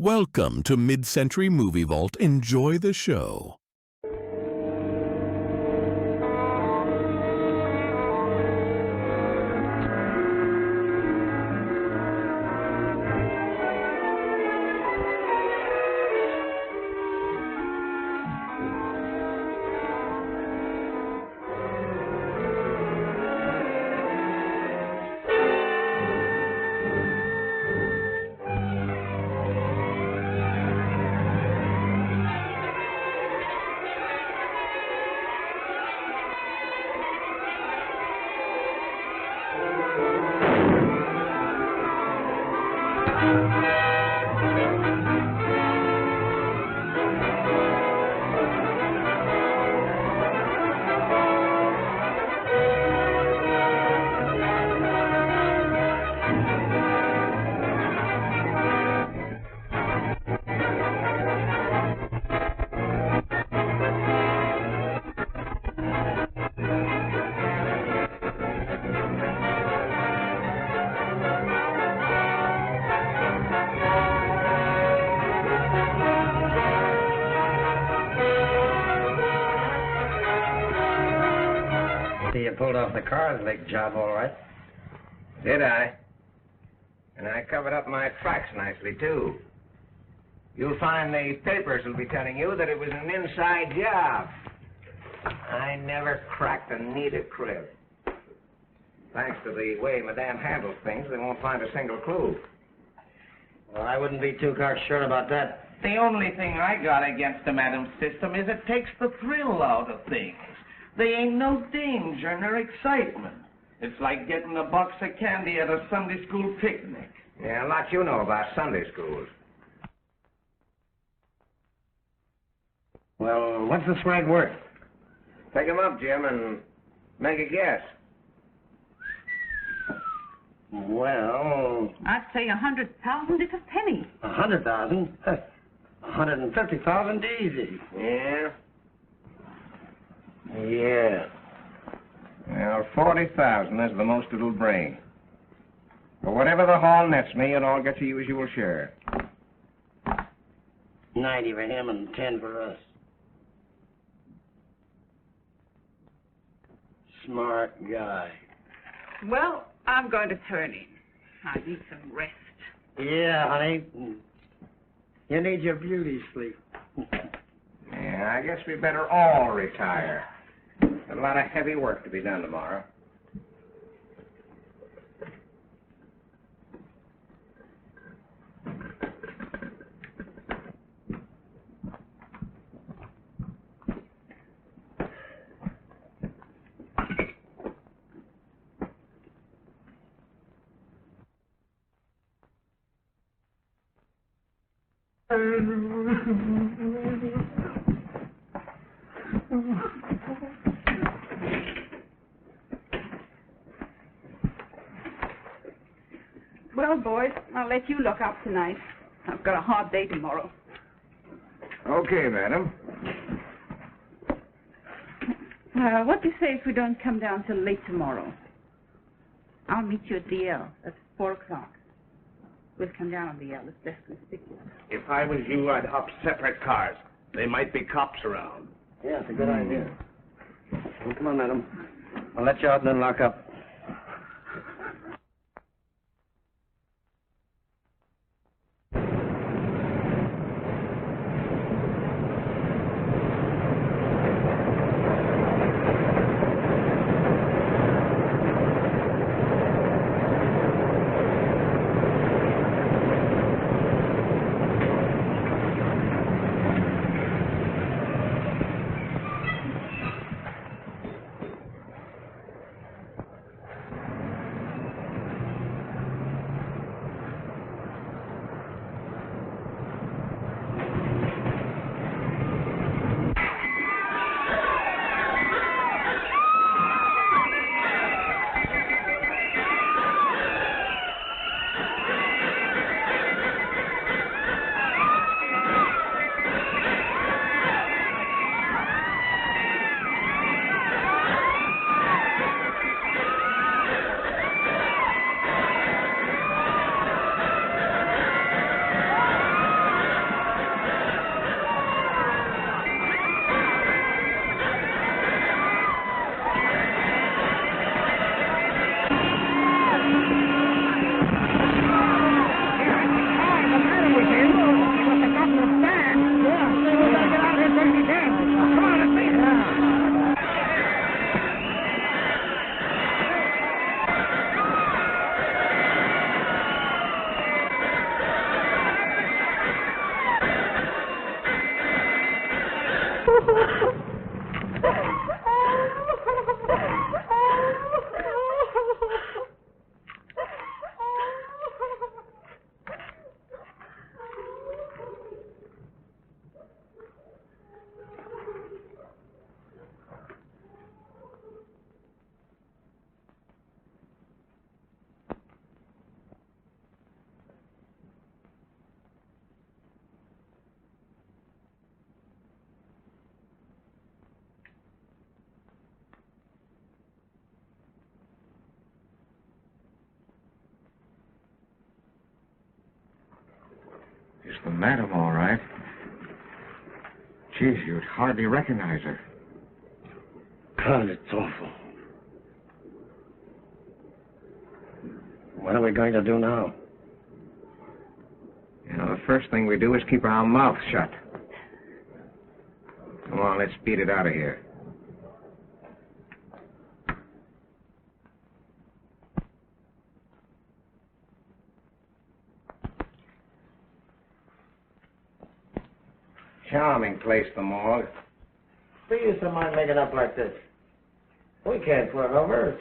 Welcome to Mid-Century Movie Vault. Enjoy the show. Pulled off the Carslake job all right. Did I? And I covered up my tracks nicely, too. You'll find the papers will be telling you that it was an inside job. I never cracked a needed crib. Thanks to the way Madame handles things, they won't find a single clue. Well, I wouldn't be too cocksure about that. The only thing I got against the Madam's system is it takes the thrill out of things. There ain't no danger nor excitement. It's like getting a box of candy at a Sunday school picnic. Yeah, a lot you know about Sunday schools. Well, what's the swag worth? Pick 'em up, Jim, and make a guess. Well... I'd say 100,000 is a penny. 100,000? 150,000 easy. Yeah? Yeah. Well, 40,000 is the most it'll bring. But whatever the haul nets me, it all gets a usual share. 90 for him and 10 for us. Smart guy. Well, I'm going to turn in. I need some rest. Yeah, honey. You need your beauty sleep. Yeah, I guess we better all retire. Got a lot of heavy work to be done tomorrow. Well, boys, I'll let you look up tonight. I've got a hard day tomorrow. Okay, madam. What do you say if we don't come down till late tomorrow? I'll meet you at the L. That's 4 o'clock. We'll come down on the L. It's less conspicuous. If I was you, I'd hop separate cars. There might be cops around. Yeah, it's a good idea. Well, come on, madam. I'll let you out and then lock up. It's the madam, all right. Geez, you'd hardly recognize her. God, it's awful. What are we going to do now? You know, the first thing we do is keep our mouths shut. Come on, let's beat it out of here. Charming place, the morgue. Who used to mind making up like this? We can't put it over.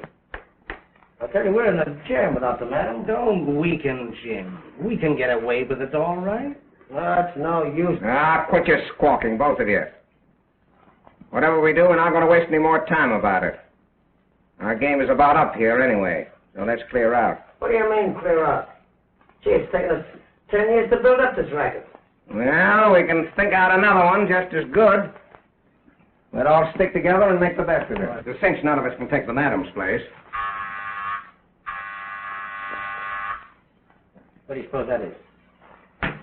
I tell you, we're in a jam without the madam. Don't weaken, Jim. We can get away with it all right. That's no use. Ah, quit your squawking, both of you. Whatever we do, we're not going to waste any more time about it. Our game is about up here anyway, so let's clear out. What do you mean, clear out? Gee, it's taken us 10 years to build up this racket. Well, we can think out another one just as good. Let's all stick together and make the best of it. It's a cinch none of us can take the madam's place. What do you suppose that is?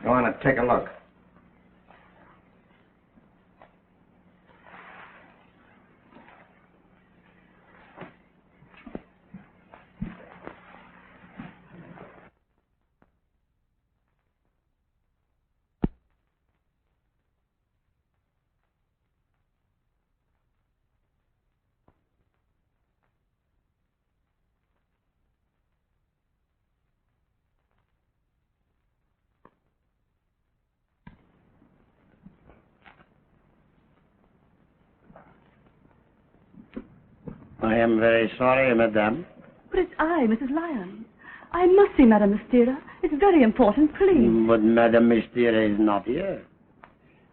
Go on and take a look. I am very sorry, madame. But it's I, Mrs. Lyons. I must see Madame Mystera. It's very important, please. But Madame Mystera is not here.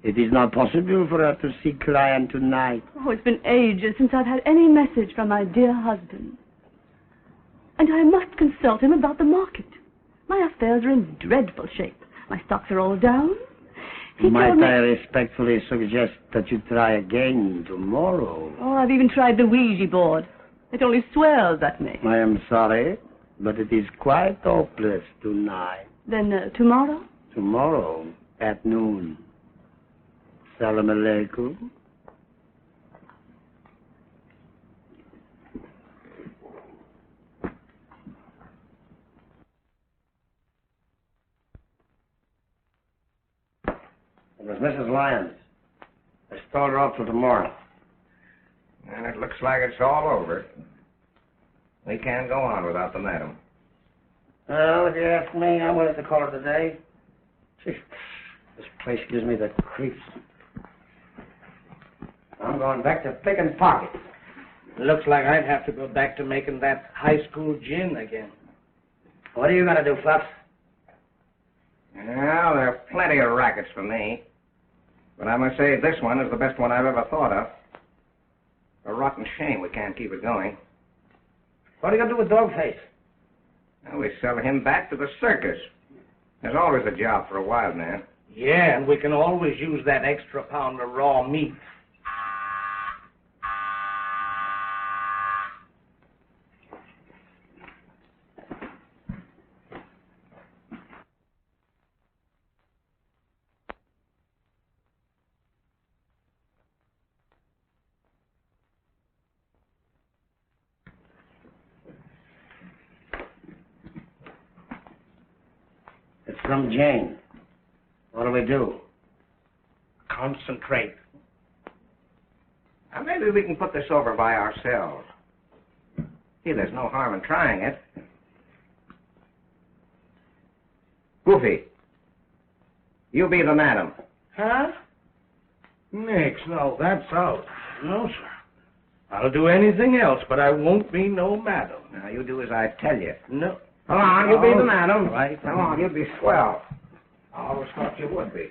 It is not possible for her to see client tonight. Oh, it's been ages since I've had any message from my dear husband. And I must consult him about the market. My affairs are in dreadful shape. My stocks are all down. Might I respectfully suggest that you try again tomorrow? Oh, I've even tried the Ouija board. It only swears at me. I am sorry, but it is quite hopeless tonight. Then tomorrow? Tomorrow at noon. Salam alaikum. It was Mrs. Lyons. I stalled her up till tomorrow. And it looks like it's all over. We can't go on without the madam. Well, if you ask me, I'm willing to call it a day. Gee, this place gives me the creeps. I'm going back to picking pockets. Looks like I'd have to go back to making that high school gin again. What are you going to do, Fluffs? Well, there are plenty of rackets for me. But I must say this one is the best one I've ever thought of. A rotten shame we can't keep it going. What are you going to do with Dogface? Well, we sell him back to the circus. There's always a job for a wild man. Yeah, and we can always use that extra pound of raw meat. It's from Jane. What do we do? Concentrate. Now, maybe we can put this over by ourselves. See, there's no harm in trying it. Goofy, you be the madam. Huh? Nix, no, that's out. No, sir. I'll do anything else, but I won't be no madam. Now, you do as I tell you. No. Come on, you be the madam. Right. Come on, you'll be swell. I always thought you would be.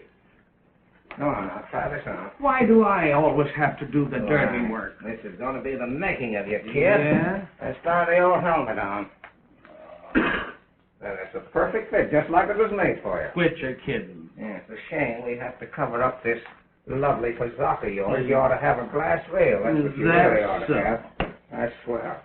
Come on, I'll try this on. Why do I always have to do the dirty Why, work? This is going to be the making of you, kid. Yeah? Let's start the old helmet on. Then it's a perfect fit, just like it was made for you. Quit your kidding. Yeah, it's a shame we have to cover up this lovely pazaka of yours. You ought to have a glass veil. That's what you really ought to have. I swear.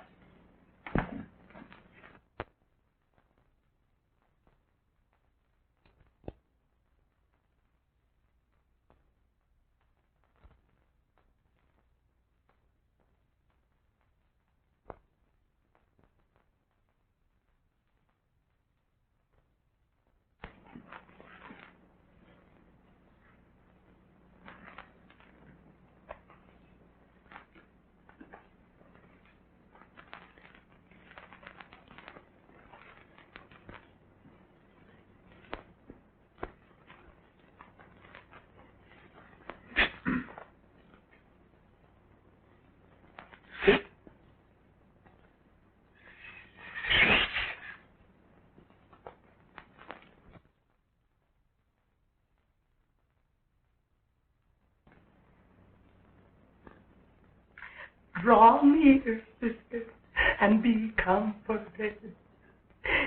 Draw near, sister, and be comforted.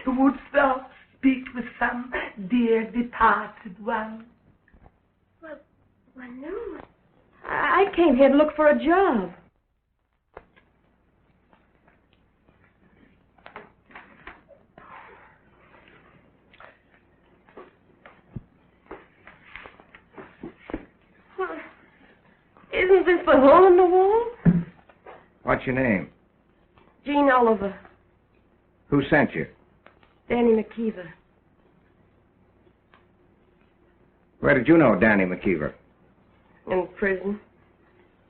Wouldst thou speak with some dear departed one? Well, no. I came here to look for a job. Isn't this the hole in the wall? What's your name? Jean Oliver. Who sent you? Danny McKeever. Where did you know Danny McKeever? In prison.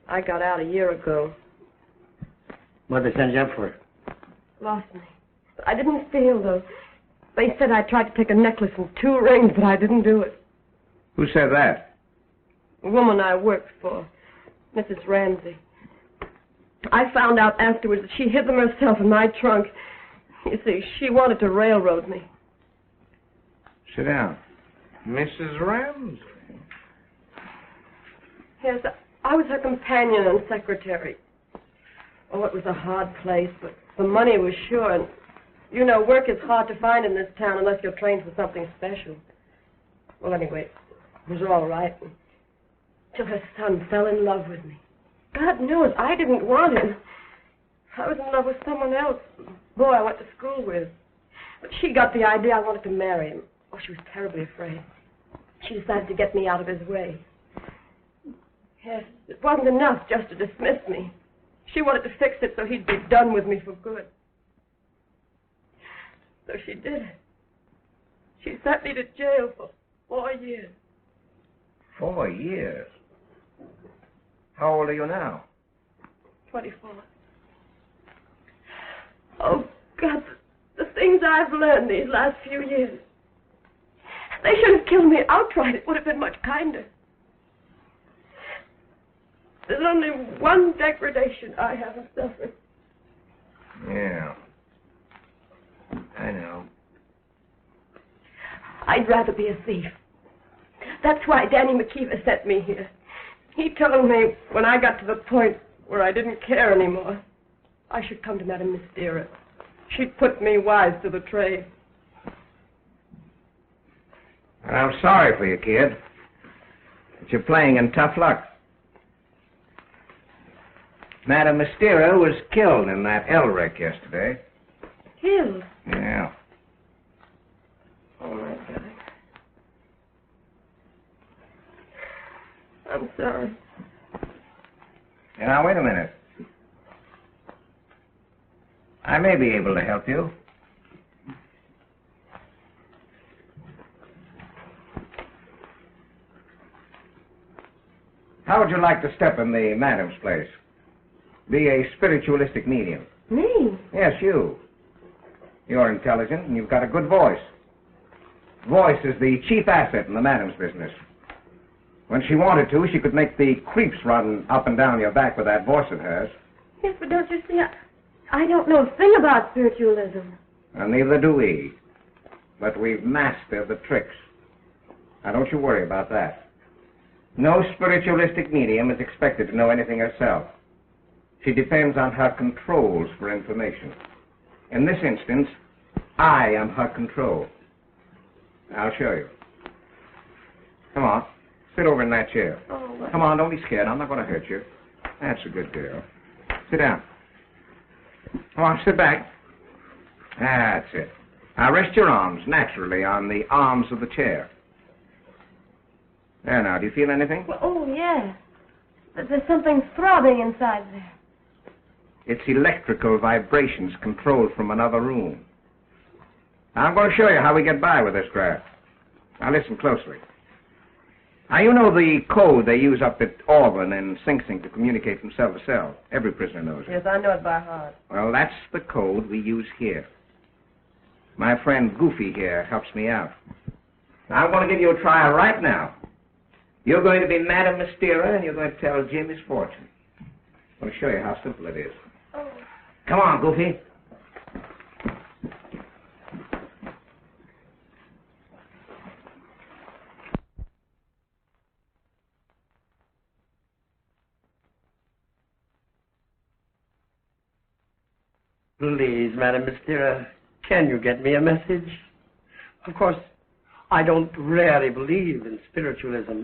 I got out a year ago. What'd they send you up for? Lost me. I didn't steal, though. They said I tried to take a necklace and 2 rings, but I didn't do it. Who said that? The woman I worked for, Mrs. Ramsay. I found out afterwards that she hid them herself in my trunk. You see, she wanted to railroad me. Sit down. Mrs. Ramsay. Yes, I was her companion and secretary. Oh, it was a hard place, but the money was sure. And, you know, work is hard to find in this town unless you're trained for something special. Well, anyway, it was all right. Till her son fell in love with me. God knows, I didn't want him. I was in love with someone else, the boy I went to school with. But she got the idea I wanted to marry him. Oh, she was terribly afraid. She decided to get me out of his way. Yes, it wasn't enough just to dismiss me. She wanted to fix it so he'd be done with me for good. So she did it. She sent me to jail for 4 years. 4 years? How old are you now? 24. Oh, God, the things I've learned these last few years. They should have killed me outright. It would have been much kinder. There's only one degradation I haven't suffered. Yeah. I know. I'd rather be a thief. That's why Danny McKeever sent me here. He told me when I got to the point where I didn't care anymore, I should come to Madame Mystera. She'd put me wise to the trade. And I'm sorry for you, kid. But you're playing in tough luck. Madame Mystera was killed in that L wreck yesterday. Killed? Yeah. Oh, my God. I'm sorry. Now, wait a minute. I may be able to help you. How would you like to step in the madam's place? Be a spiritualistic medium. Me? Yes, you. You're intelligent and you've got a good voice. Voice is the chief asset in the madam's business. When she wanted to, she could make the creeps run up and down your back with that voice of hers. Yes, but don't you see, I don't know a thing about spiritualism. And neither do we. But we've mastered the tricks. Now, don't you worry about that. No spiritualistic medium is expected to know anything herself. She depends on her controls for information. In this instance, I am her control. I'll show you. Come on. Sit over in that chair. Oh, Come on, don't be scared. I'm not going to hurt you. That's a good girl. Sit down. Come on, sit back. That's it. Now rest your arms naturally on the arms of the chair. There now, do you feel anything? Well, oh, yes. There's something throbbing inside there. It's electrical vibrations controlled from another room. Now, I'm going to show you how we get by with this craft. Now listen closely. Now, you know the code they use up at Auburn and Sing Sing to communicate from cell to cell. Every prisoner knows it. Yes, I know it by heart. Well, that's the code we use here. My friend Goofy here helps me out. Now, I'm going to give you a trial right now. You're going to be Madame Mystera, and you're going to tell Jim his fortune. I'm going to show you how simple it is. Oh. Come on, Goofy. Please, Madame Mystera, can you get me a message? Of course, I don't really believe in spiritualism,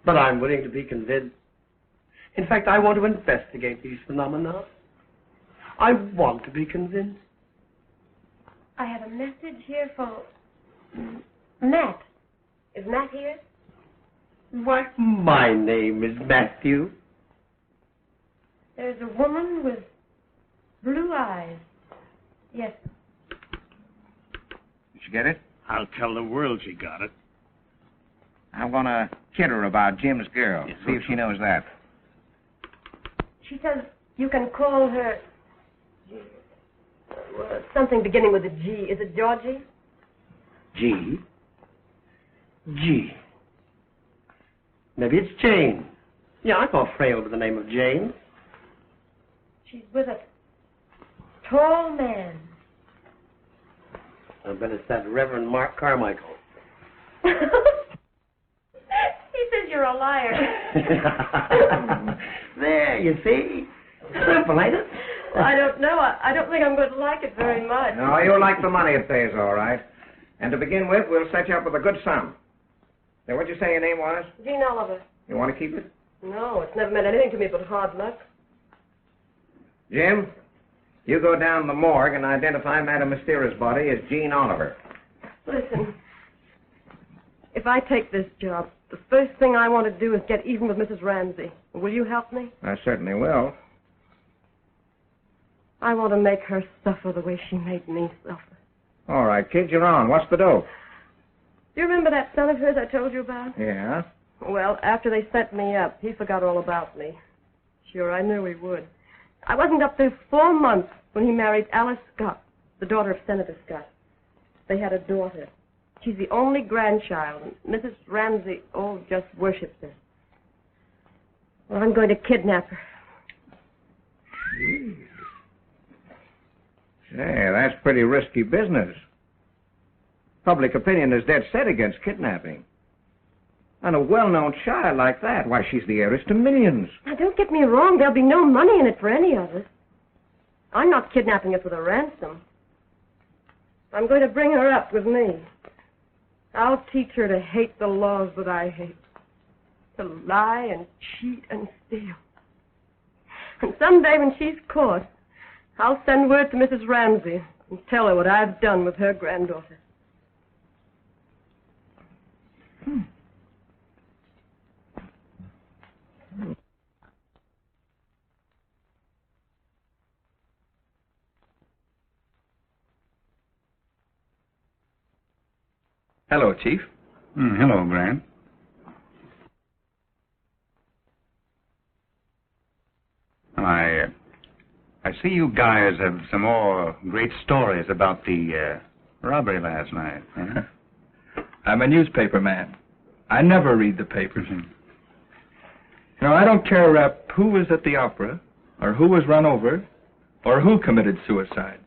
but I'm willing to be convinced. In fact, I want to investigate these phenomena. I want to be convinced. I have a message here for Matt. Is Matt here? Why, my name is Matthew. There's a woman with blue eyes. Yes. Did you get it? I'll tell the world she got it. I'm going to kid her about Jim's girl. Yes, See if she knows that. She says you can call her something beginning with a G. Is it Georgie? G? G. Maybe it's Jane. Yeah, I know a frail by the name of Jane. She's with a tall man. I bet it's that Reverend Mark Carmichael. He says you're a liar. There, you see? Simple, ain't it? Well, I don't know. I don't think I'm going to like it very much. No, you'll like the money it pays, all right. And to begin with, we'll set you up with a good sum. Now, what'd you say your name was? Jean Oliver. You want to keep it? No, it's never meant anything to me but hard luck. Jim, you go down to the morgue and identify Madame Mystera's body as Jean Oliver. Listen, if I take this job, the first thing I want to do is get even with Mrs. Ramsay. Will you help me? I certainly will. I want to make her suffer the way she made me suffer. All right, kid, you're on. What's the dope? Do you remember that son of hers I told you about? Yeah? Well, after they sent me up, he forgot all about me. Sure, I knew he would. I wasn't up there 4 months when he married Alice Scott, the daughter of Senator Scott. They had a daughter. She's the only grandchild, and Mrs. Ramsay, just worships her. Well, I'm going to kidnap her. Say, that's pretty risky business. Public opinion is dead set against kidnapping. And a well-known child like that, why, she's the heiress to millions. Now, don't get me wrong. There'll be no money in it for any of us. I'm not kidnapping her for the ransom. I'm going to bring her up with me. I'll teach her to hate the laws that I hate. To lie and cheat and steal. And someday when she's caught, I'll send word to Mrs. Ramsay and tell her what I've done with her granddaughter. Hello, Chief. Hello, Grant. I see you guys have some more great stories about the robbery last night. Huh? I'm a newspaper man. I never read the papers. You know, I don't care a rap who was at the opera, or who was run over, or who committed suicide.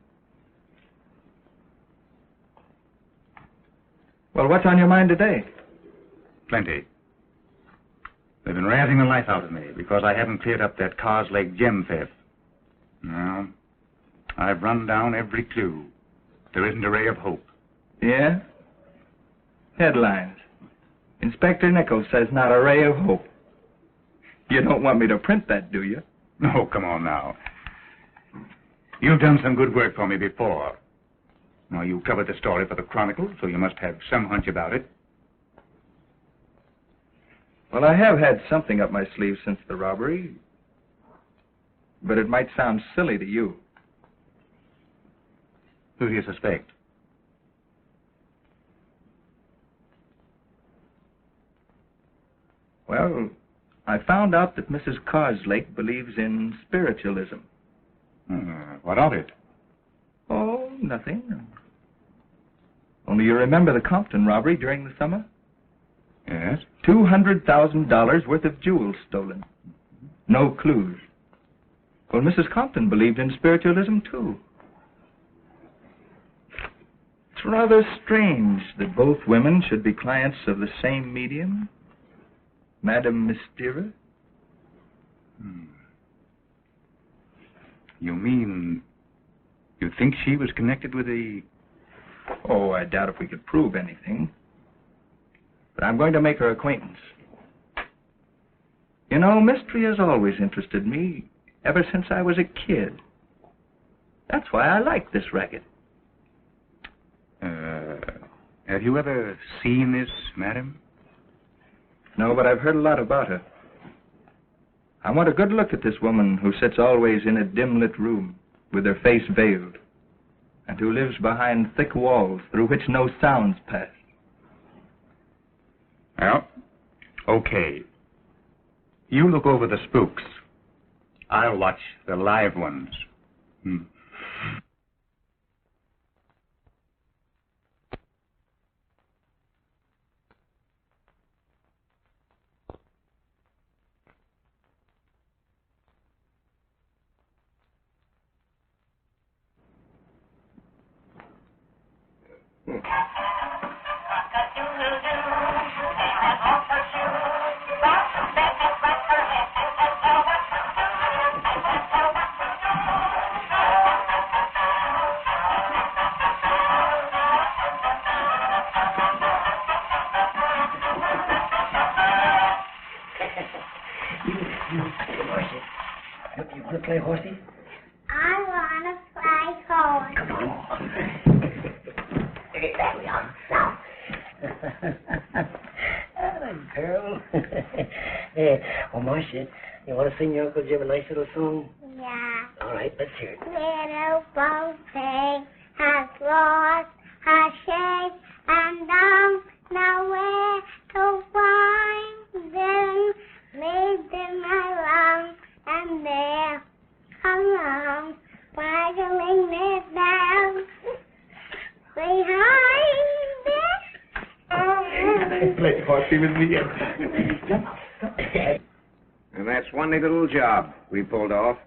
Well, what's on your mind today? Plenty. They've been razzing the life out of me because I haven't cleared up that Carslake gem theft. No, I've run down every clue. There isn't a ray of hope. Yeah? Headlines. Inspector Nichols says not a ray of hope. You don't want me to print that, do you? No, come on now. You've done some good work for me before. Now, you covered the story for the Chronicle, so you must have some hunch about it. Well, I have had something up my sleeve since the robbery, but it might sound silly to you. Who do you suspect? Well, I found out that Mrs. Carslake believes in spiritualism. What of it? Oh, nothing. Only you remember the Compton robbery during the summer? Yes. $200,000 worth of jewels stolen. No clues. Well, Mrs. Compton believed in spiritualism, too. It's rather strange that both women should be clients of the same medium, Madame Mystera. You mean you think she was connected with the... Oh, I doubt if we could prove anything. But I'm going to make her acquaintance. You know, mystery has always interested me, ever since I was a kid. That's why I like this racket. Have you ever seen this, madam? No, but I've heard a lot about her. I want a good look at this woman who sits always in a dim-lit room, with her face veiled, and who lives behind thick walls through which no sounds pass. Well, okay. You look over the spooks. I'll watch the live ones. You want to play horsey? I want to play horse. Come on. There we are. Now. Hello, girl. Marcia, you want to sing your Uncle Jim a nice little song? Yeah. All right, let's hear it. Little Bo Pig has lost her shape and don't know where to find them. Leave them alone and there along, waggling it down behind it. Play horsey with me. And that's one neat little job we pulled off.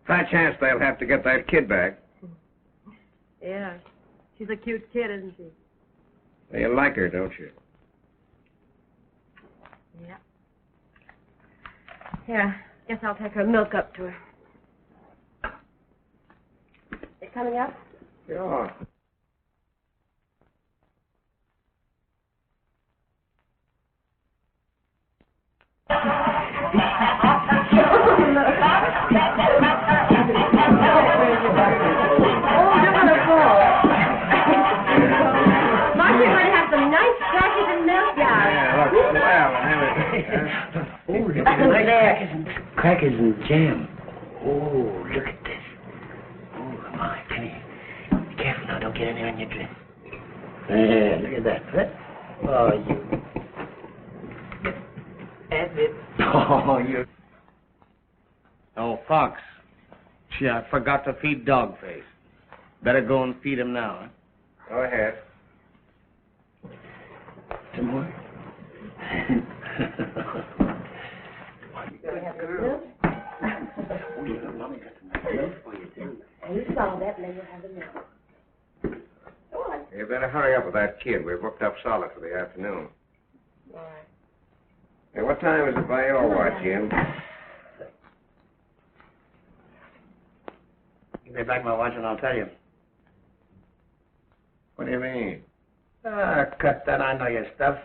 By chance, they'll have to get that kid back. Yeah. She's a cute kid, isn't she? You like her, don't you? Yeah. Here, guess I'll take her milk up to her. You coming up? Sure. Marcia, going to have some nice crackers and milk now. Yeah, look, swell and everything. Oh, look at the nice crackers and jam. Oh, look at this. Oh, my, come here. Be careful now, don't get any on your dress. Yeah, look at that. Huh? Oh, you. Emmet. Oh, you. Oh, Fox. Gee, I forgot to feed Dogface. Better go and feed him now, huh? Go ahead. Some more? better hurry up with that kid. We're booked up solid for the afternoon. All right. Hey, what time is it by your watch, Jim? Give me back my watch and I'll tell you. What do you mean? Cut that. I know your stuff.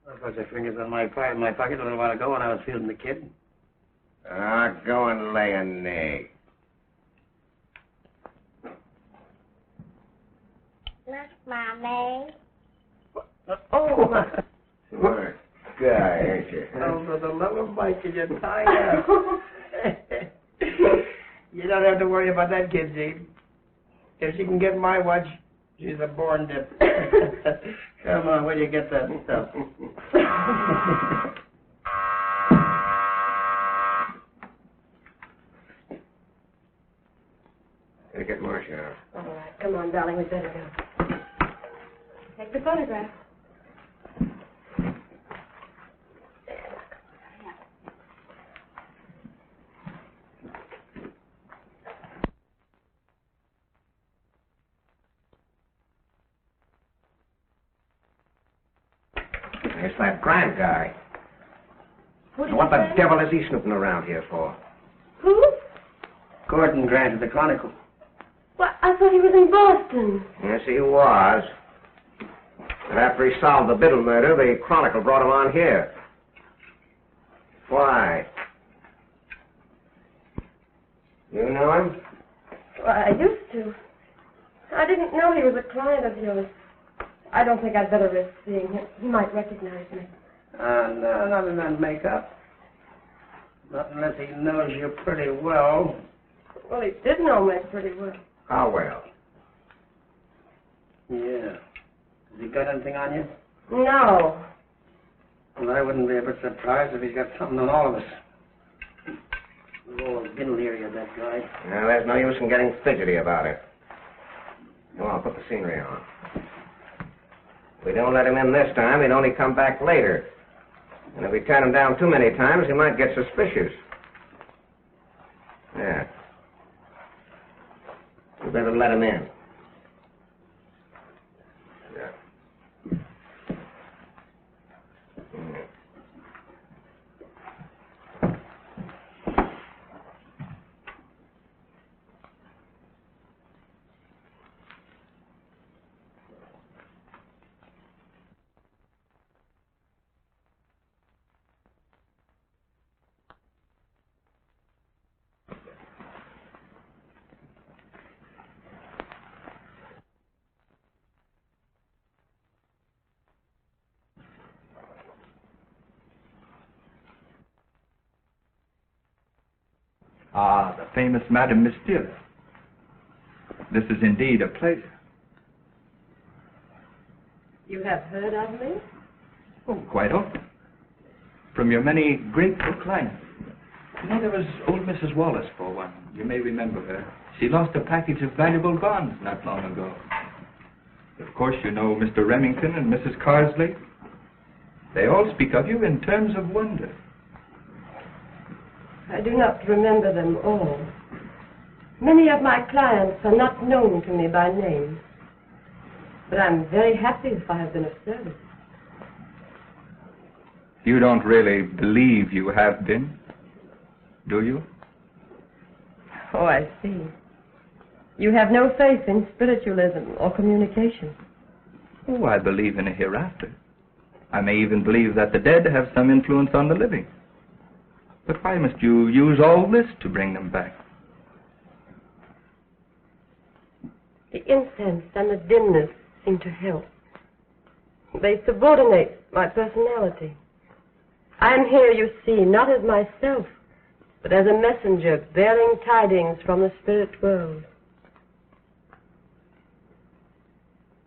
I put your fingers in my pocket a little while ago when I was feeding the kid. Go and lay an egg. Look, Mommy. Oh, my. Smart guy, ain't you? Oh, for the love of Mike, you're tired. You don't have to worry about that kid, Gene. If she can get my watch, she's a born dip. Come on, where do you get that stuff? Gotta get Marcia out. All right. Come on, darling. We'd better go. Take the photograph. It's that Grant guy. What the devil is he snooping around here for? Who? Gordon Grant of the Chronicle. Well, I thought he was in Boston. Yes, he was. But after he solved the Biddle murder, the Chronicle brought him on here. Why? You know him? Well, I used to. I didn't know he was a client of yours. I don't think I'd better risk seeing him. He might recognize me. No, not in that makeup. Not unless he knows you pretty well. Well, he did know me pretty well. How well? Yeah. Has he got anything on you? No. Well, I wouldn't be a bit surprised if he's got something on all of us. We've all been leery of that guy. Now, there's no use in getting fidgety about it. Come on, put the scenery on. If we don't let him in this time, he'd only come back later. And if we turn him down too many times, he might get suspicious. Yeah. We better let him in. Yeah. Ah, the famous Madame Mystera. This is indeed a pleasure. You have heard of me? Oh, quite often. From your many grateful clients. You know, there was old Mrs. Wallace, for one. You may remember her. She lost a package of valuable bonds not long ago. Of course, you know Mr. Remington and Mrs. Carslake. They all speak of you in terms of wonder. I do not remember them all. Many of my clients are not known to me by name. But I'm very happy if I have been of service. You don't really believe you have been, do you? Oh, I see. You have no faith in spiritualism or communication. Oh, I believe in a hereafter. I may even believe that the dead have some influence on the living. But why must you use all this to bring them back? The incense and the dimness seem to help. They subordinate my personality. I am here, you see, not as myself, but as a messenger bearing tidings from the spirit world.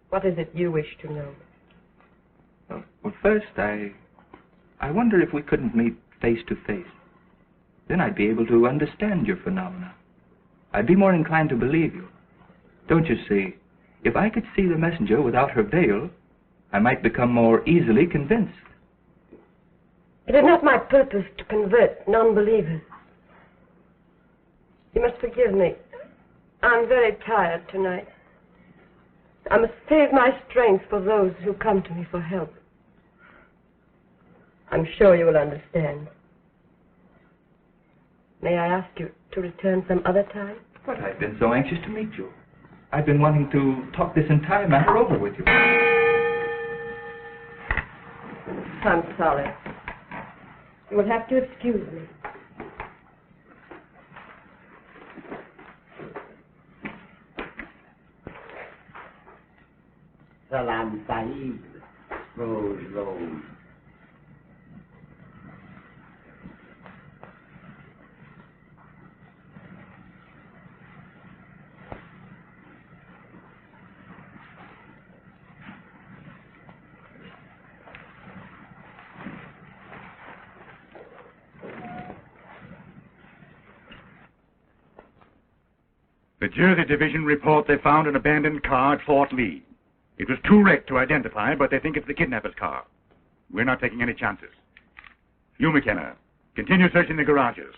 What is it you wish to know? Well, first, I wonder if we couldn't meet face to face. Then I'd be able to understand your phenomena. I'd be more inclined to believe you. Don't you see? If I could see the messenger without her veil, I might become more easily convinced. It is not my purpose to convert non-believers. You must forgive me. I'm very tired tonight. I must save my strength for those who come to me for help. I'm sure you will understand. May I ask you to return some other time? But I've been so anxious to meet you. I've been wanting to talk this entire matter over with you. I'm sorry. You will have to excuse me. Salam Sahib, Rose, Rose. The Jersey Division report they found an abandoned car at Fort Lee. It was too wrecked to identify, but they think it's the kidnapper's car. We're not taking any chances. You, McKenna, continue searching the garages.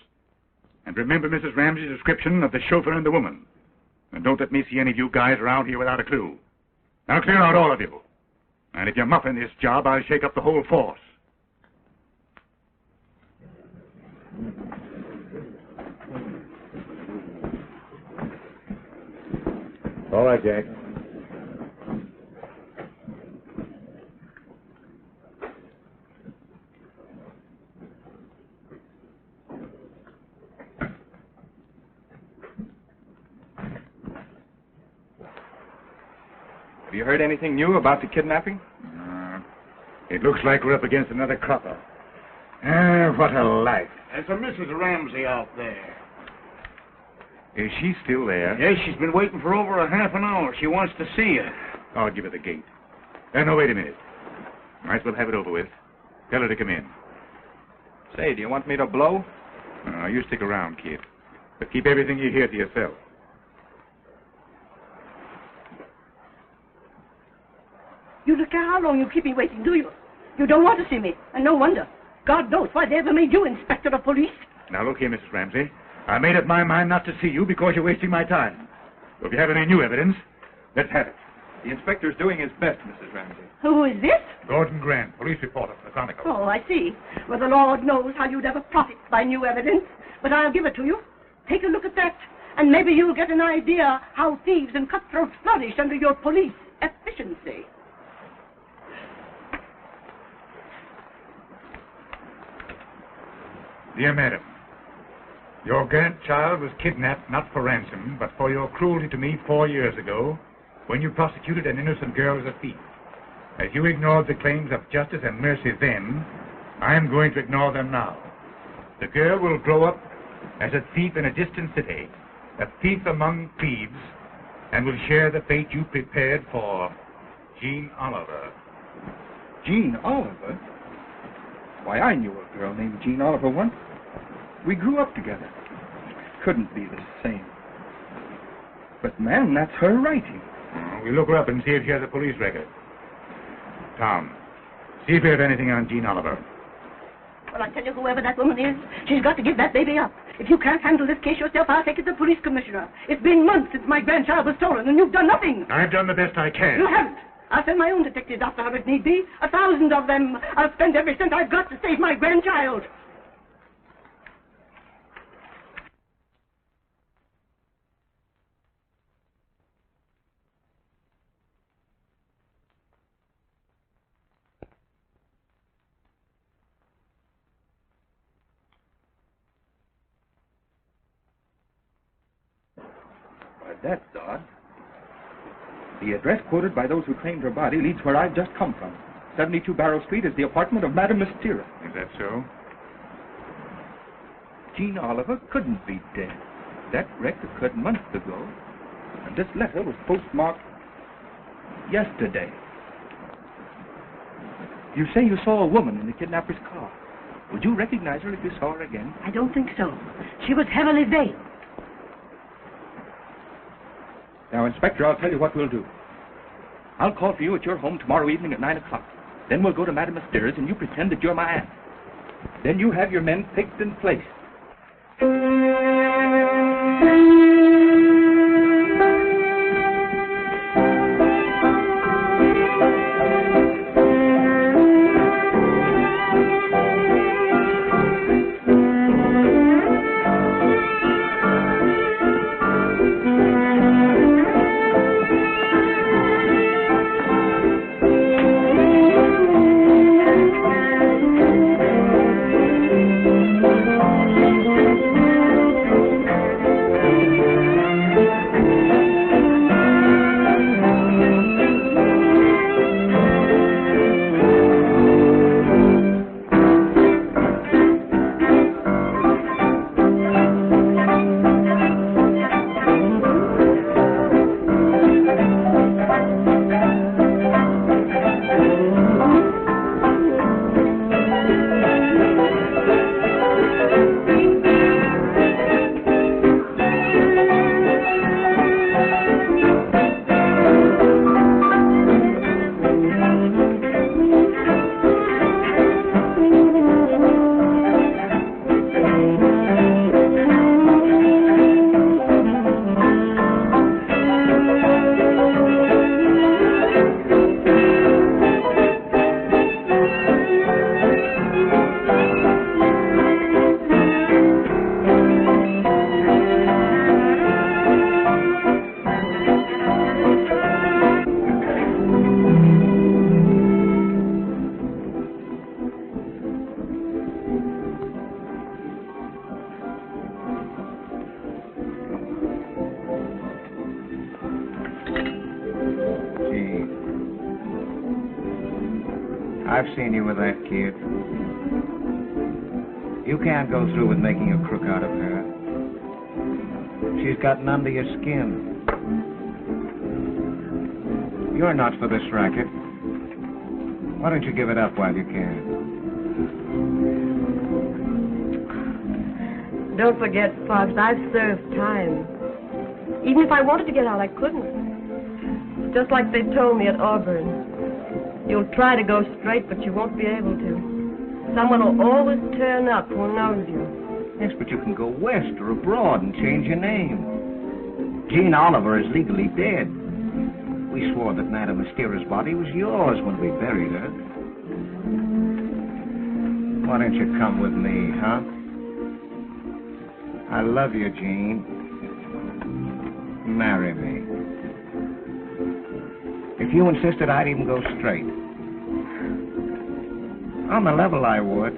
And remember Mrs. Ramsay's description of the chauffeur and the woman. And don't let me see any of you guys around here without a clue. I'll clear out all of you. And if you're muffing this job, I'll shake up the whole force. All right, Jack. Have you heard anything new about the kidnapping? It looks like we're up against another cropper. What a life. There's a Mrs. Ramsay out there. Is she still there? Yes, she's been waiting for over a half an hour. She wants to see you. I'll give her the gate. No, wait a minute. Might as well have it over with. Tell her to come in. Say, do you want me to blow? You stick around, kid. But keep everything you hear to yourself. You don't care how long you keep me waiting, do you? You don't want to see me, and no wonder. God knows why they ever made you inspector of police. Now, look here, Mrs. Ramsay. I made up my mind not to see you because you're wasting my time. So if you have any new evidence, let's have it. The inspector's doing his best, Mrs. Ramsay. Who is this? Gordon Grant, police reporter for the Chronicle. Oh, I see. Well, the Lord knows how you'd ever profit by new evidence, but I'll give it to you. Take a look at that, and maybe you'll get an idea how thieves and cutthroats flourish under your police efficiency. Dear Madam, your grandchild was kidnapped not for ransom, but for your cruelty to me 4 years ago, when you prosecuted an innocent girl as a thief. As you ignored the claims of justice and mercy then, I am going to ignore them now. The girl will grow up as a thief in a distant city, a thief among thieves, and will share the fate you prepared for Jean Oliver. Jean Oliver? Why, I knew a girl named Jean Oliver once. We grew up together. Couldn't be the same. But, man, that's her writing. We'll look her up and see if she has a police record. Tom, see if you have anything on Jean Oliver. Well, I tell you, whoever that woman is, she's got to give that baby up. If you can't handle this case yourself, I'll take it to the police commissioner. It's been months since my grandchild was stolen, and you've done nothing. I've done the best I can. You haven't. I'll send my own detectives after her if need be. 1,000 of them. I'll spend every cent I've got to save my grandchild. Why, that's odd. The address quoted by those who claimed her body leads where I've just come from. 72 Barrow Street is the apartment of Madame Mystera. Is that so? Jean Oliver couldn't be dead. That wreck occurred months ago. And this letter was postmarked yesterday. You say you saw a woman in the kidnapper's car. Would you recognize her if you saw her again? I don't think so. She was heavily veiled. Now, Inspector, I'll tell you what we'll do. I'll call for you at your home tomorrow evening at 9 o'clock. Then we'll go to Madame Mystera's and you pretend that you're my aunt. Then you have your men picked and placed. I've seen you with that kid. You can't go through with making a crook out of her. She's gotten under your skin. You're not for this racket. Why don't you give it up while you can? Don't forget, Fox, I've served time. Even if I wanted to get out, I couldn't. Just like they told me at Auburn. You'll try to go straight, but you won't be able to. Someone will always turn up who knows you. Yes, but you can go west or abroad and change your name. Jean Oliver is legally dead. We swore that Madame Mystera's body was yours when we buried her. Why don't you come with me, huh? I love you, Jean. Marry me. If you insisted, I'd even go straight. On the level, I would.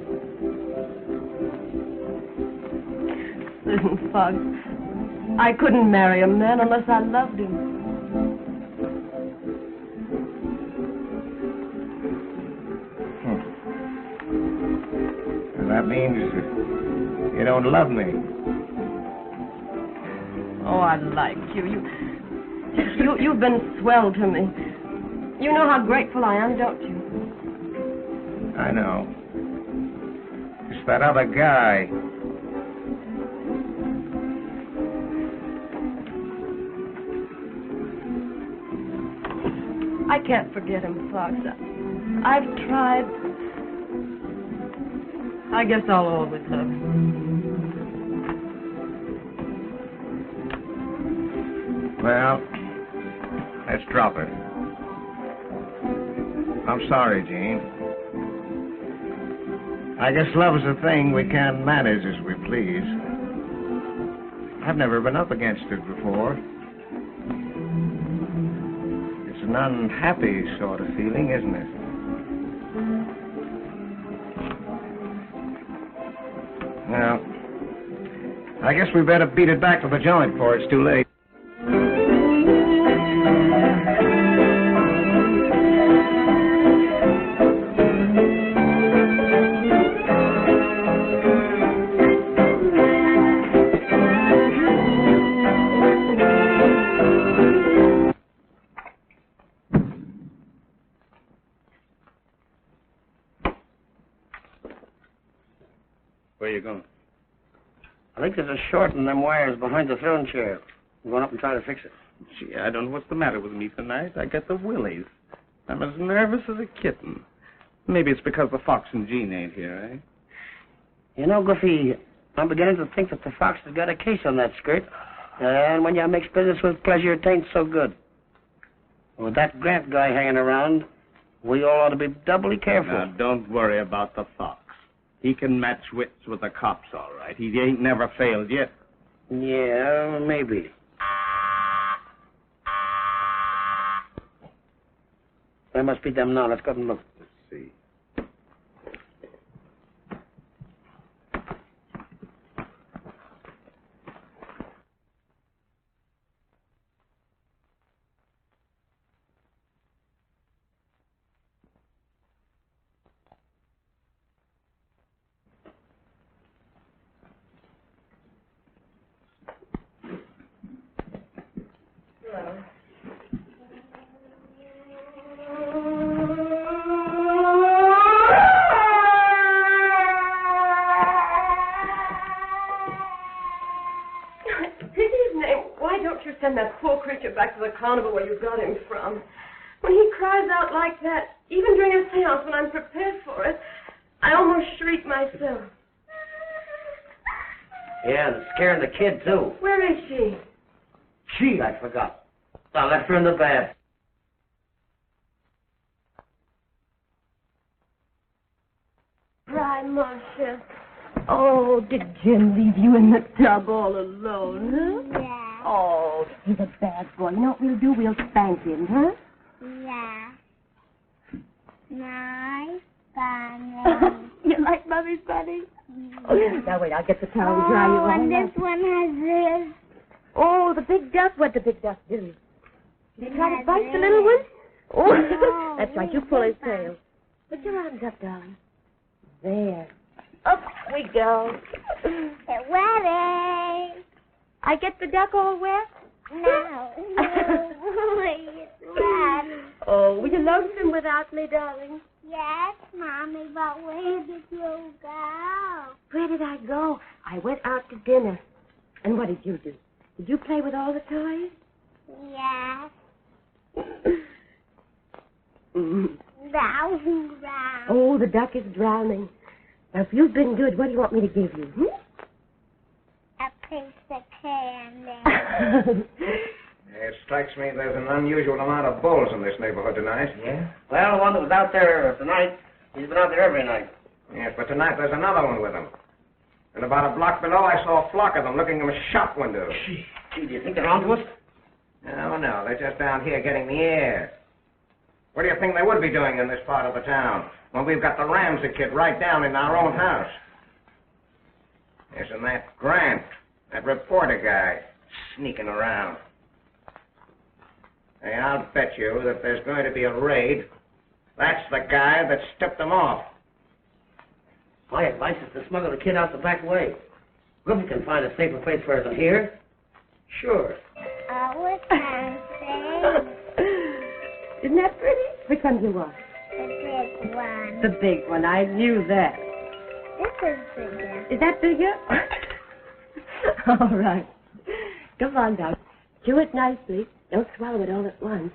Listen, Fox, I couldn't marry a man unless I loved him. That means you don't love me. Oh, I like you. You've been swell to me. You know how grateful I am, don't you? I know. It's that other guy. I can't forget him, Fox. I've tried. I guess I'll always love him. Well, let's drop it. I'm sorry, Jean. I guess love is a thing we can't manage as we please. I've never been up against it before. It's an unhappy sort of feeling, isn't it? Well, I guess we better beat it back to the joint before it's too late. Where you going? I think there's a short in them wires behind the throne chair. I'm going up and try to fix it. Gee, I don't know what's the matter with me tonight. I got the willies. I'm as nervous as a kitten. Maybe it's because the Fox and Jean ain't here, eh? You know, Goofy, I'm beginning to think that the Fox has got a case on that skirt. And when you mix business with pleasure, it ain't so good. With that Grant guy hanging around, we all ought to be doubly careful. Now, don't worry about the Fox. He can match wits with the cops, all right. He ain't never failed yet. Yeah, maybe. That must be them now. Let's go and look. Let's see. Send that poor creature back to the carnival where you got him from. When he cries out like that, even during a seance when I'm prepared for it, I almost shriek myself. Yeah, and it's scaring the kid, too. Where is she? I forgot. I left her in the bath. Cry, Marcia. Oh, did Jim leave you in the tub all alone, huh? Yeah. Oh, he's a bad boy. You know what we'll do? We'll spank him, huh? Yeah. Nice bunny. You like Mommy's bunny? Oh, now wait, I'll get the towel and dry you off. And this one has this. Oh, the big duck. What'd the big duck do? Did he try to bite the little one? Oh, No, that's right. You pull his tail. Put your arms up, darling. There. Up we go. Ready? I get the duck all wet? No. It's wet. Oh, were you lonesome without me, darling? Yes, Mommy, but where did you go? Where did I go? I went out to dinner. And what did you do? Did you play with all the toys? Yes. Drowning. Oh, the duck is drowning. Now, if you've been good, what do you want me to give you? A piece of candy. It strikes me there's an unusual amount of bulls in this neighborhood tonight. Yeah? Well, the one that was out there tonight, he's been out there every night. Yes, but tonight there's another one with him. And about a block below, I saw a flock of them looking in a shop window. Gee, do you think they're on to us? No, they're just down here getting the air. What do you think they would be doing in this part of the town when we've got the Ramsay kid right down in our own house? Yes, and that Grant, that reporter guy, sneaking around. Hey, I'll bet you that there's going to be a raid. That's the guy that tipped them off. My advice is to smuggle the kid out the back way. If we can find a safer place for her than here, sure. Oh, what's that? Isn't that pretty? Which one do you want? The big one. The big one. I knew that. This is bigger. Is that bigger? All right. Come on, Doc. Chew it nicely. Don't swallow it all at once.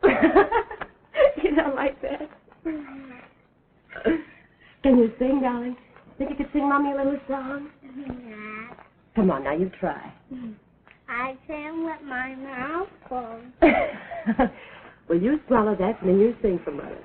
You don't like that? Can you sing, darling? Think you could sing Mommy a little song? Yeah. Come on, now, you try. I sing with my mouth full. Well, you swallow that, and then you sing for Mother.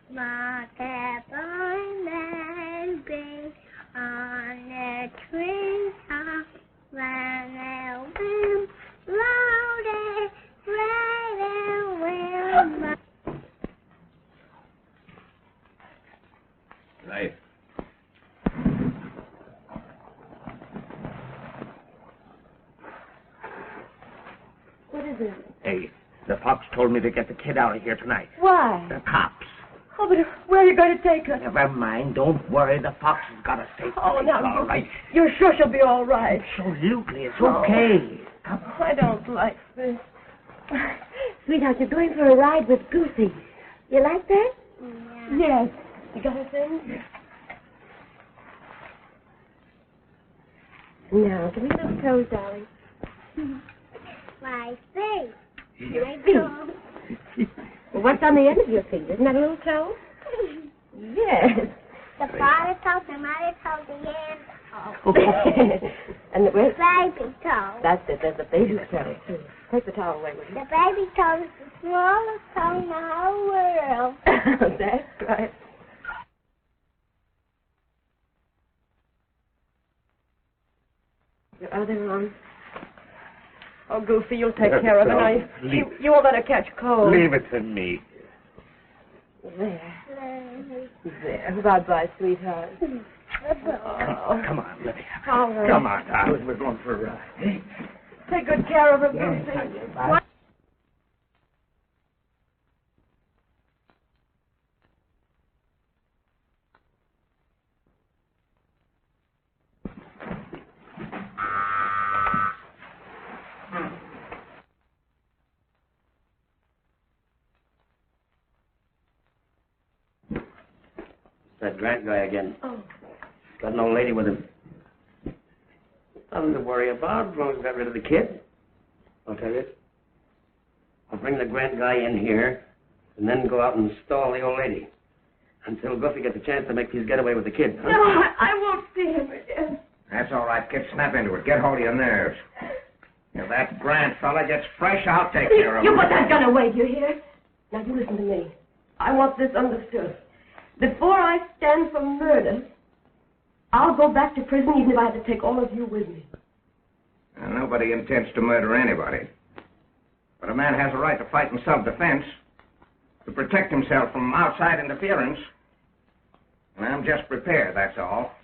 Whatever may be on a tree top, when the wind blows it, Right. What is it? Hey, the Fox told me to get the kid out of here tonight. Why? The cops. Oh, but where are you going to take her? Never mind. Don't worry. The Fox has got a safe place. Oh, now, all right. You're sure she'll be all right? Absolutely. It's okay. Come on. I don't like this. Sweetheart, you're going for a ride with Goofy. You like that? Yeah. Yes. You got a thing? Yeah. Now, give me those toes, darling. My feet. My feet. Well, what's on the end of your feet? Isn't that a little toe? Yes. The father toe, the mother toe, the end toe. And the rest? Baby toe. That's it. There's the baby toe, too. Take the towel away with you. The baby toe is the smallest toe in the whole world. That's right. Your other arm. Oh, Goofy, you'll take care of it. You won't let her catch cold. Leave it to me. There. There. Bye-bye, sweetheart. Come on, Libby. All right. Come on, darling. We're going for a ride. Take good care of her, Yes, Goofy. I will. Bye. That Grant guy again. Oh. Got an old lady with him. Nothing to worry about as long as we got rid of the kid. I'll tell you. I'll bring the Grant guy in here and then go out and stall the old lady until Goofy gets a chance to make his getaway with the kid. Huh? No, I won't see him again. That's all right, kid. Snap into it. Get hold of your nerves. If that Grant fella gets fresh, I'll take care of him. You put that gun away, do you hear? Now, you listen to me. I want this understood. Before I stand for murder, I'll go back to prison even if I have to take all of you with me. Now, nobody intends to murder anybody. But a man has a right to fight in self-defense, to protect himself from outside interference. And I'm just prepared, that's all.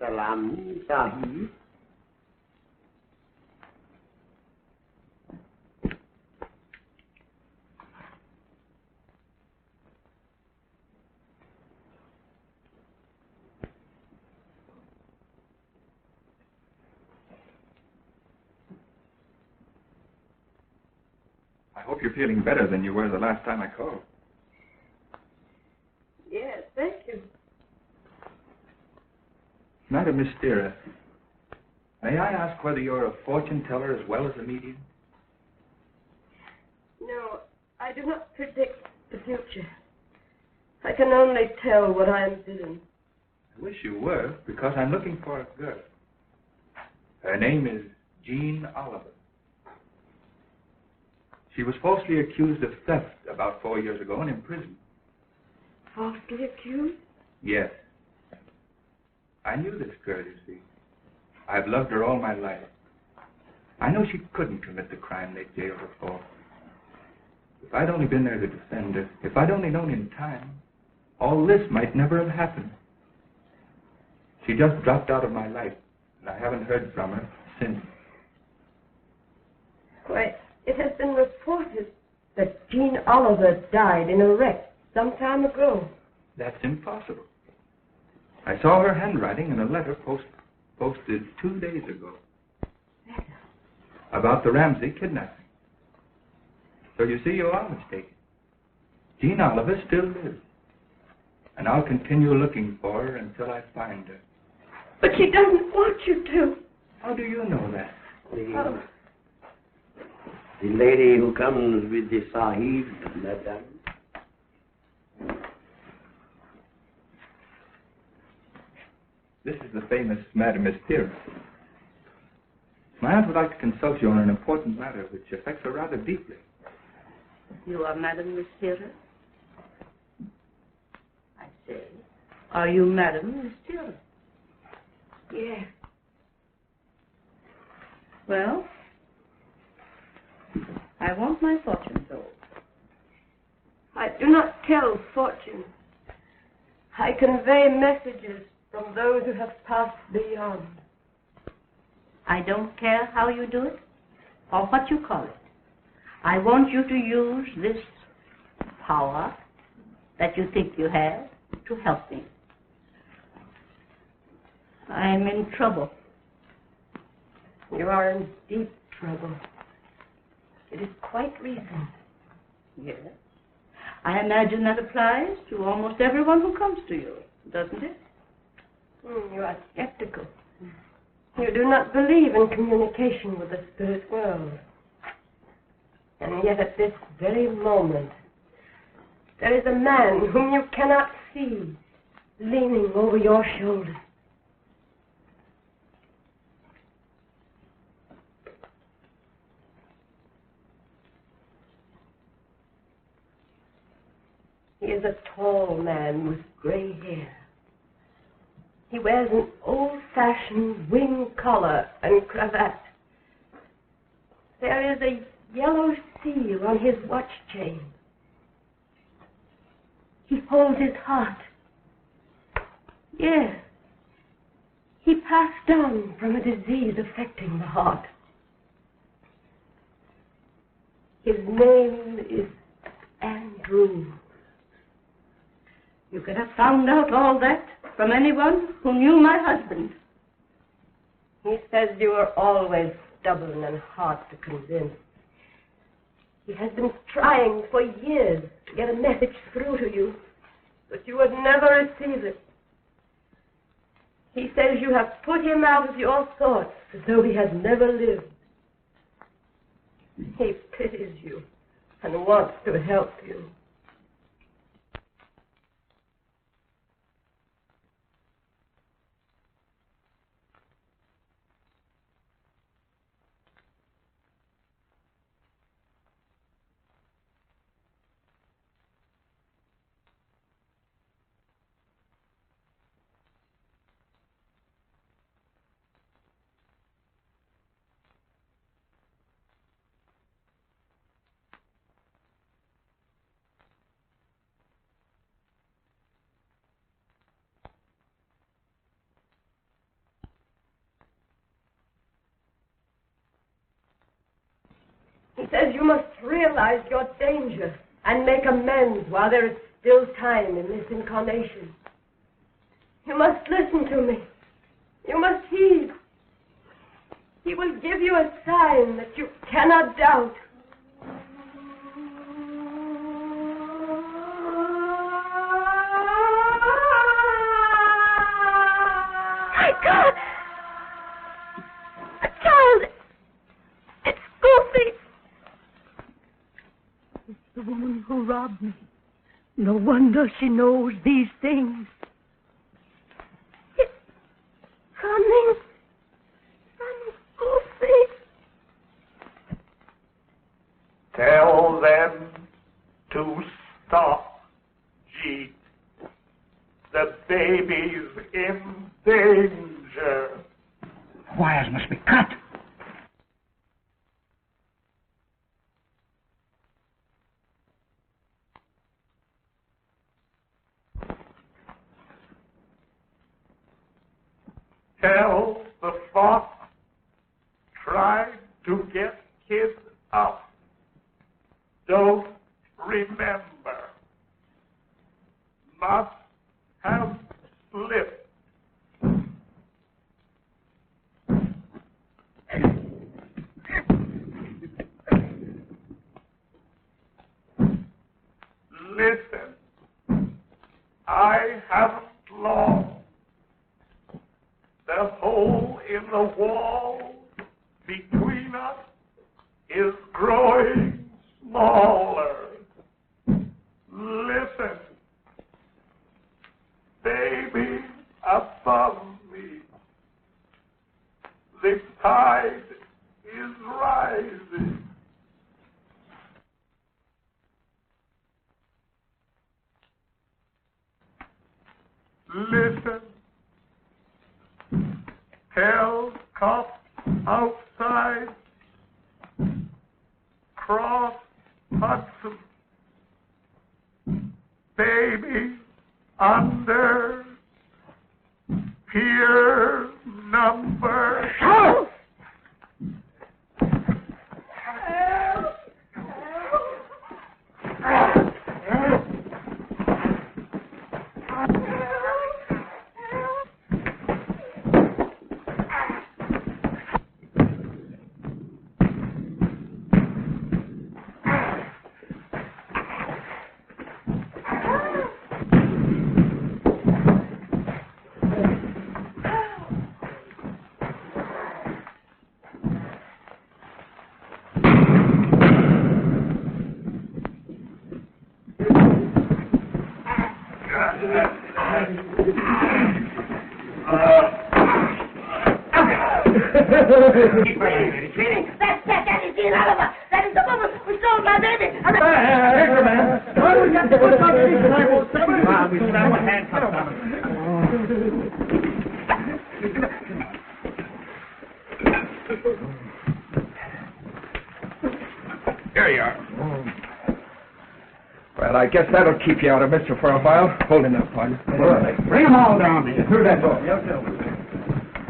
Salam, Sahib. I hope you're feeling better than you were the last time I called. Yes, thank you. Madam Mystera, may I ask whether you're a fortune teller as well as a medium? No, I do not predict the future. I can only tell what I am doing. I wish you were, because I'm looking for a girl. Her name is Jean Oliver. She was falsely accused of theft about 4 years ago and imprisoned. Falsely accused? Yes. I knew this girl, you see. I've loved her all my life. I know she couldn't commit the crime they jailed her for. If I'd only been there to defend her, if I'd only known in time, all this might never have happened. She just dropped out of my life, and I haven't heard from her since. Why, it has been reported that Jean Oliver died in a wreck some time ago. That's impossible. I saw her handwriting in a letter posted 2 days ago. About the Ramsay kidnapping. So you see, you are mistaken. Jean Oliver still lives. And I'll continue looking for her until I find her. But she doesn't want you to. How do you know that? The lady who comes with the Sahib, madam. This is the famous Madame Mystera. My aunt would like to consult you on an important matter which affects her rather deeply. You are Madame Mystera? I say, are you Madame Mystera? Yes. Well, I want my fortune told. I do not tell fortunes. I convey messages from those who have passed beyond. I don't care how you do it or what you call it. I want you to use this power that you think you have to help me. I'm in trouble. You are in deep trouble. It is quite recent. Yes. I imagine that applies to almost everyone who comes to you, doesn't it? You are skeptical. You do not believe in communication with the spirit world. And yet at this very moment, there is a man whom you cannot see leaning over your shoulder. He is a tall man with gray hair. He wears an old-fashioned wing collar and cravat. There is a yellow seal on his watch chain. He holds his heart. Yes, he passed on from a disease affecting the heart. His name is Andrew. You could have found out all that from anyone who knew my husband. He says you are always stubborn and hard to convince. He has been trying for years to get a message through to you, but you would never receive it. He says you have put him out of your thoughts as though he has never lived. He pities you and wants to help you. says you must realize your danger and make amends while there is still time in this incarnation. You must listen to me. You must heed. He will give you a sign that you cannot doubt. My God! A child! It's Goofy! It's the woman who robbed me. No wonder she knows these things. It's coming from Goofy. Tell them to stop, Jeep. The baby's in danger. Wires must be cut. Tell the fox tried to get kid up. Don't remember. Must have slipped. Listen, I haven't long. The hole in the wall between us is growing smaller. Listen, baby above me, the tide is rising. Listen, Hale cops outside, cross Hudson, baby under pier number. Help! That is Dean Oliver. That is the woman who stole my baby. Here, man. Why do we got to put on these and I will send you? We should have a handcuff on him. Here you are. Well, I guess that'll keep you out of Mister for a while. Holding up, partner. Bring them all down here. Through that door.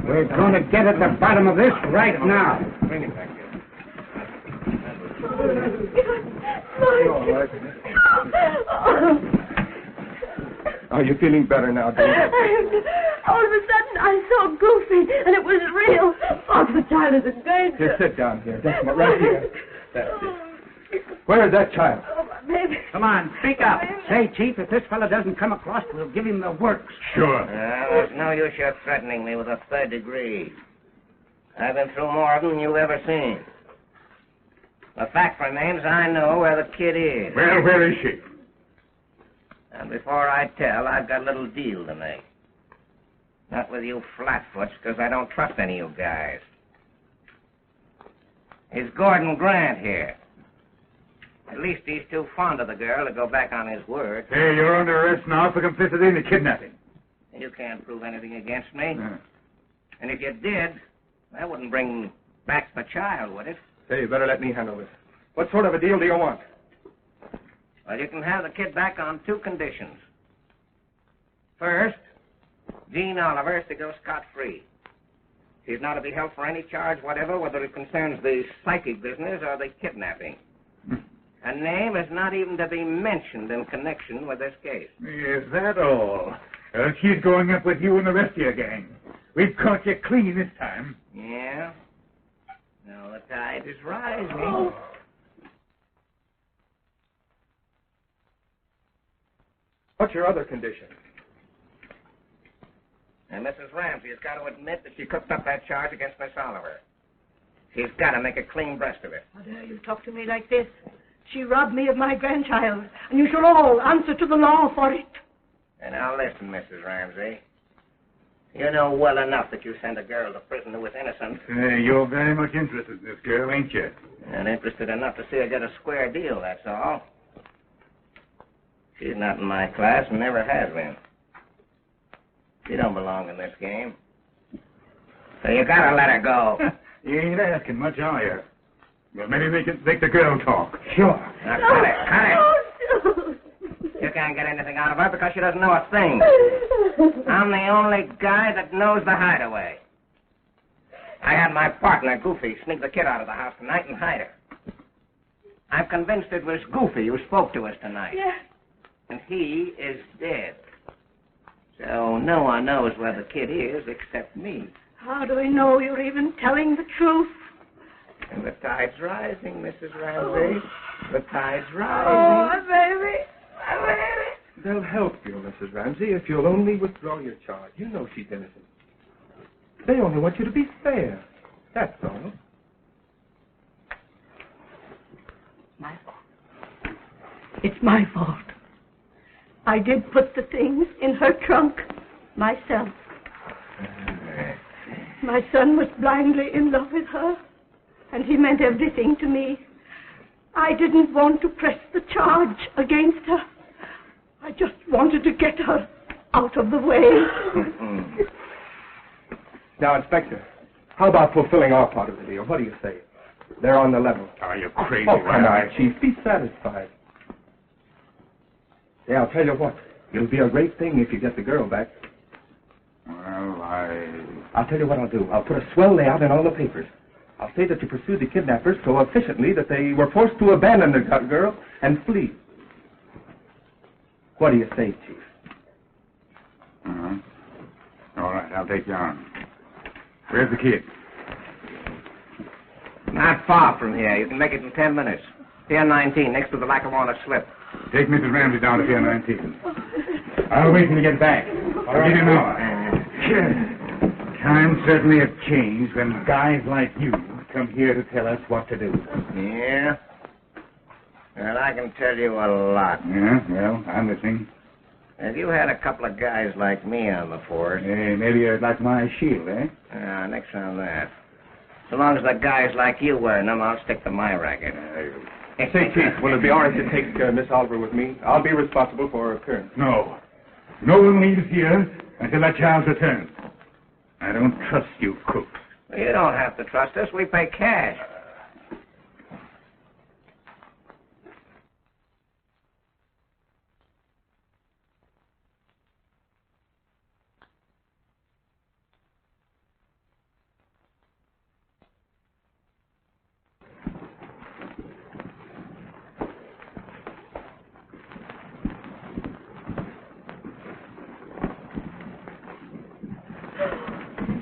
We're going to get at the bottom of this right now. Bring it back here. Are you feeling better now, David? All of a sudden, I saw Goofy, and it was real. Oh, the child is in danger. Just sit down here. Just right here. That's it. Where is that child? Oh, my baby. Come on, speak up. Say, Chief, if this fellow doesn't come across, we'll give him the works. Sure. There's no use your threatening me with a third degree. I've been through more of them than you've ever seen. The fact remains I know where the kid is. Well, where is she? And before I tell, I've got a little deal to make. Not with you flatfoots, because I don't trust any of you guys. Is Gordon Grant here? At least he's too fond of the girl to go back on his word. Hey, you're under arrest now for complicity in the kidnapping. You can't prove anything against me. And if you did, that wouldn't bring back the child, would it? Hey, you better let me handle this. What sort of a deal do you want? Well, you can have the kid back on two conditions. First, Dean Oliver is to go scot-free. She's not to be held for any charge whatever, whether it concerns the psychic business or the kidnapping. Her name is not even to be mentioned in connection with this case. Is that all? She's going up with you and the rest of your gang. We've caught you clean this time. Yeah? Well, the tide is rising. Oh. What's your other condition? And Mrs. Ramsay has got to admit that she cooked up that charge against Miss Oliver. She's got to make a clean breast of it. How dare you talk to me like this? She robbed me of my grandchild, and you shall all answer to the law for it. And now listen, Mrs. Ramsay. You know well enough that you sent a girl to prison who was innocent. You're very much interested in this girl, ain't you? And interested enough to see her get a square deal, that's all. She's not in my class and never has been. She don't belong in this game. So you gotta let her go. You ain't asking much, are you? Well, maybe they can make the girl talk. Sure. Now, cut it. You can't get anything out of her because she doesn't know a thing. I'm the only guy that knows the hideaway. I had my partner, Goofy, sneak the kid out of the house tonight and hide her. I'm convinced it was Goofy who spoke to us tonight. Yes. And he is dead. So no one knows where the kid is except me. How do we know you're even telling the truth? And the tide's rising, Mrs. Ramsay. The tide's rising. Oh, baby. My baby. They'll help you, Mrs. Ramsay, if you'll only withdraw your charge. You know she's innocent. They only want you to be fair. That's all. My fault. It's my fault. I did put the things in her trunk myself. My son was blindly in love with her, and he meant everything to me. I didn't want to press the charge against her. I just wanted to get her out of the way. Now, Inspector, how about fulfilling our part of the deal? What do you say? They're on the level. Are you crazy? Oh, come on, Chief. Be satisfied. Yeah, I'll tell you what. It'll be a great thing if you get the girl back. Well, I'll tell you what I'll do. I'll put a swell layout in all the papers. I'll say that you pursued the kidnappers so efficiently that they were forced to abandon the girl and flee. What do you say, Chief? Uh-huh. All right, I'll take you on. Where's the kid? Not far from here. You can make it in 10 minutes. Pier 19, next to the Lackawanna slip. Take Mrs. Ramsay down to Pier 19. I'll wait till you get back. I'll give you an hour. Times certainly have changed when guys like you come here to tell us what to do. Yeah? Well, I can tell you a lot. Yeah, well, I'm listening. If you had a couple of guys like me on the force... maybe you'd like my shield, eh? Nix on that. So long as the guys like you wearing them, I'll stick to my racket. Say, Chief, will it be all right to take Miss Oliver with me? I'll be responsible for her appearance. No. No one leaves here until that child's returned. I don't trust you, crooks. You don't have to trust us. We pay cash.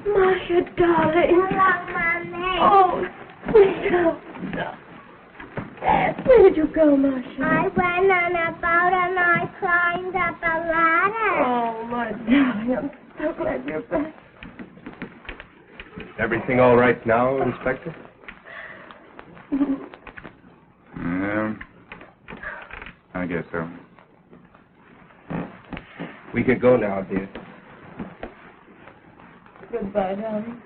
Marcia, darling. Hello, Mommy. Oh, no. Where did you go, Marcia? I went on a boat and I climbed up a ladder. Oh, my darling, I'm so glad you're back. Everything all right now, Inspector? I guess so. We can go now, dear. Goodbye, darling.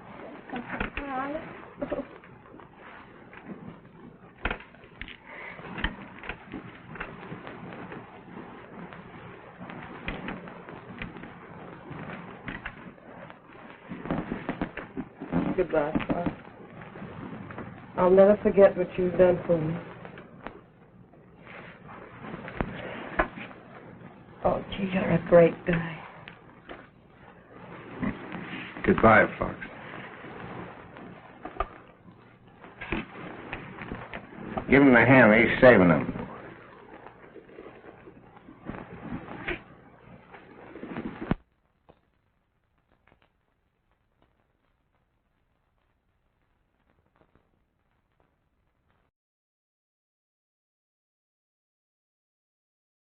Goodbye, Father. I'll never forget what you've done for me. Oh, gee, you're a great guy. Goodbye, Fox. Give him the hand. He's saving them.